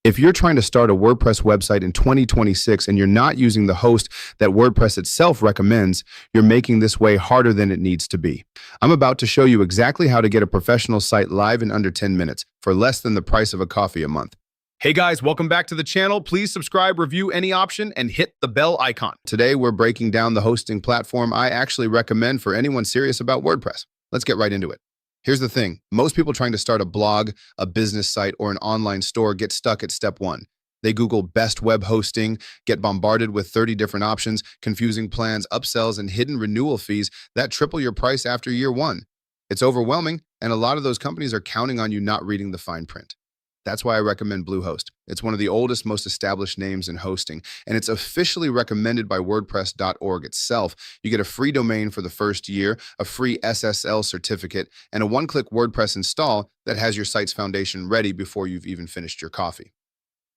If you're trying to start a WordPress website in 2026 and you're not using the host that WordPress itself recommends, you're making this way harder than it needs to be. I'm about to show you exactly how to get a professional site live in under 10 minutes for less than the price of a coffee a month. Hey guys, welcome back to the channel. Please subscribe, review any option, and hit the bell icon. Today, we're breaking down the hosting platform I actually recommend for anyone serious about WordPress. Let's get right into it. Here's the thing. Most people trying to start a blog, a business site, or an online store get stuck at step one. They Google best web hosting, get bombarded with 30 different options, confusing plans, upsells, and hidden renewal fees that triple your price after year one. It's overwhelming, and a lot of those companies are counting on you not reading the fine print. That's why I recommend Bluehost. It's one of the oldest, most established names in hosting, and it's officially recommended by WordPress.org itself. You get a free domain for the first year, a free SSL certificate, and a one-click WordPress install that has your site's foundation ready before you've even finished your coffee.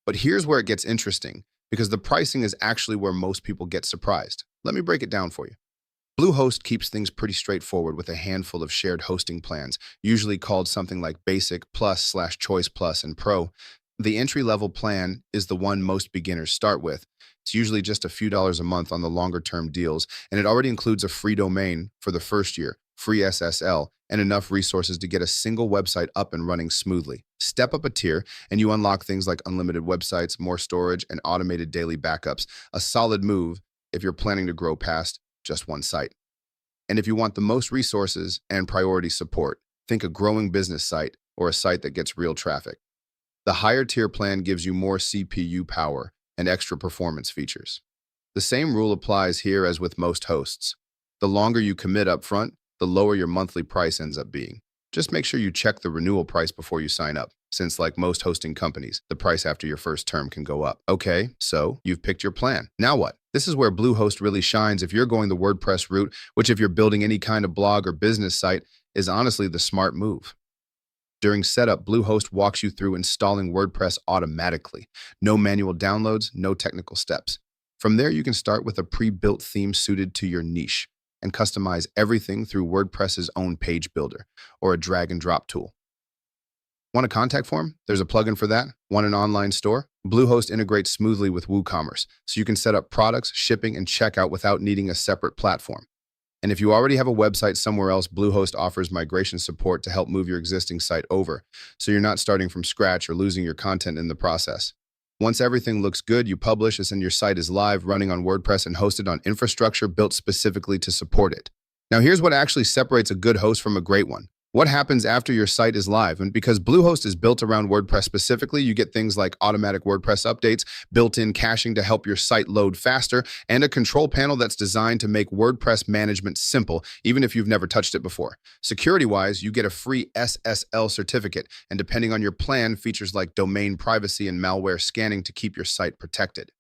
But here's where it gets interesting, because the pricing is actually where most people get surprised. Let me break it down for you. Bluehost keeps things pretty straightforward with a handful of shared hosting plans, usually called something like Basic, Plus/Choice Plus, and Pro. The entry-level plan is the one most beginners start with. It's usually just a few dollars a month on the longer-term deals, and it already includes a free domain for the first year, free SSL, and enough resources to get a single website up and running smoothly. Step up a tier, and you unlock things like unlimited websites, more storage, and automated daily backups. A solid move if you're planning to grow past just one site. And if you want the most resources and priority support, think a growing business site or a site that gets real traffic. The higher tier plan gives you more CPU power and extra performance features. The same rule applies here as with most hosts. The longer you commit up front, the lower your monthly price ends up being. Just make sure you check the renewal price before you sign up, since like most hosting companies, the price after your first term can go up. Okay, so you've picked your plan. Now what? This is where Bluehost really shines if you're going the WordPress route, which if you're building any kind of blog or business site is honestly the smart move. During setup, Bluehost walks you through installing WordPress automatically. No manual downloads, no technical steps. From there, you can start with a pre-built theme suited to your niche and customize everything through WordPress's own page builder or a drag and drop tool. Want a contact form? There's a plugin for that. Want an online store? Bluehost integrates smoothly with WooCommerce, so you can set up products, shipping, and checkout without needing a separate platform. And if you already have a website somewhere else, Bluehost offers migration support to help move your existing site over, so you're not starting from scratch or losing your content in the process. Once everything looks good, you publish and your site is live, running on WordPress and hosted on infrastructure built specifically to support it. Now here's what actually separates a good host from a great one. What happens after your site is live? And because Bluehost is built around WordPress specifically, you get things like automatic WordPress updates, built-in caching to help your site load faster, and a control panel that's designed to make WordPress management simple, even if you've never touched it before. Security-wise, you get a free SSL certificate, and depending on your plan, features like domain privacy and malware scanning to keep your site protected.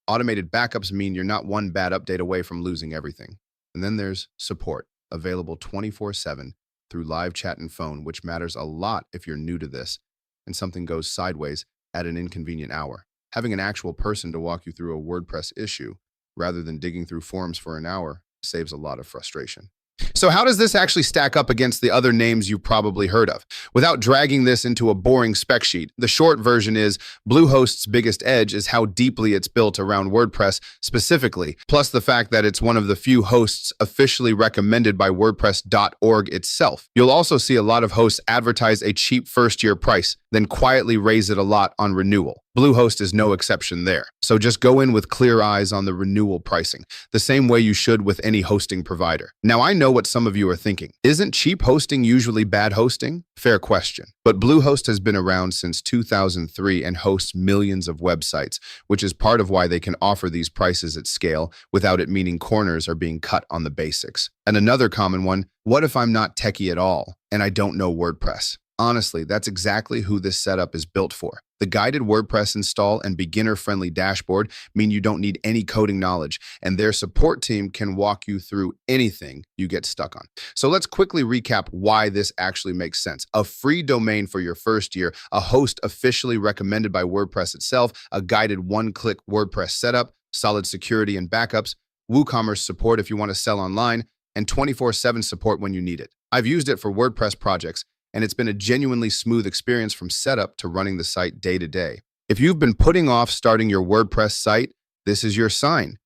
Automated backups mean you're not one bad update away from losing everything. And then there's support, available 24/7. Through live chat and phone, which matters a lot if you're new to this and something goes sideways at an inconvenient hour. Having an actual person to walk you through a WordPress issue rather than digging through forums for an hour saves a lot of frustration. So how does this actually stack up against the other names you've probably heard of? Without dragging this into a boring spec sheet, the short version is Bluehost's biggest edge is how deeply it's built around WordPress specifically, plus the fact that it's one of the few hosts officially recommended by WordPress.org itself. You'll also see a lot of hosts advertise a cheap first-year price, then quietly raise it a lot on renewal. Bluehost is no exception there. So just go in with clear eyes on the renewal pricing, the same way you should with any hosting provider. Now, I know what some of you are thinking. Isn't cheap hosting usually bad hosting? Fair question. But Bluehost has been around since 2003 and hosts millions of websites, which is part of why they can offer these prices at scale without it meaning corners are being cut on the basics. And another common one, what if I'm not techie at all and I don't know WordPress? Honestly, that's exactly who this setup is built for. The guided WordPress install and beginner-friendly dashboard mean you don't need any coding knowledge, and their support team can walk you through anything you get stuck on. So let's quickly recap why this actually makes sense. A free domain for your first year, a host officially recommended by WordPress itself, a guided one-click WordPress setup, solid security and backups, WooCommerce support if you want to sell online, and 24/7 support when you need it. I've used it for WordPress projects, and it's been a genuinely smooth experience from setup to running the site day to day. If you've been putting off starting your WordPress site, this is your sign.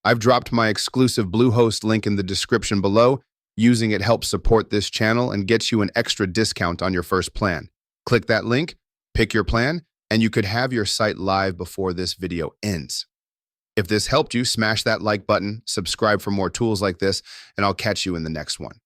I've dropped my exclusive Bluehost link in the description below. Using it helps support this channel and gets you an extra discount on your first plan. Click that link, pick your plan, and you could have your site live before this video ends. If this helped you, smash that like button, subscribe for more tools like this, and I'll catch you in the next one.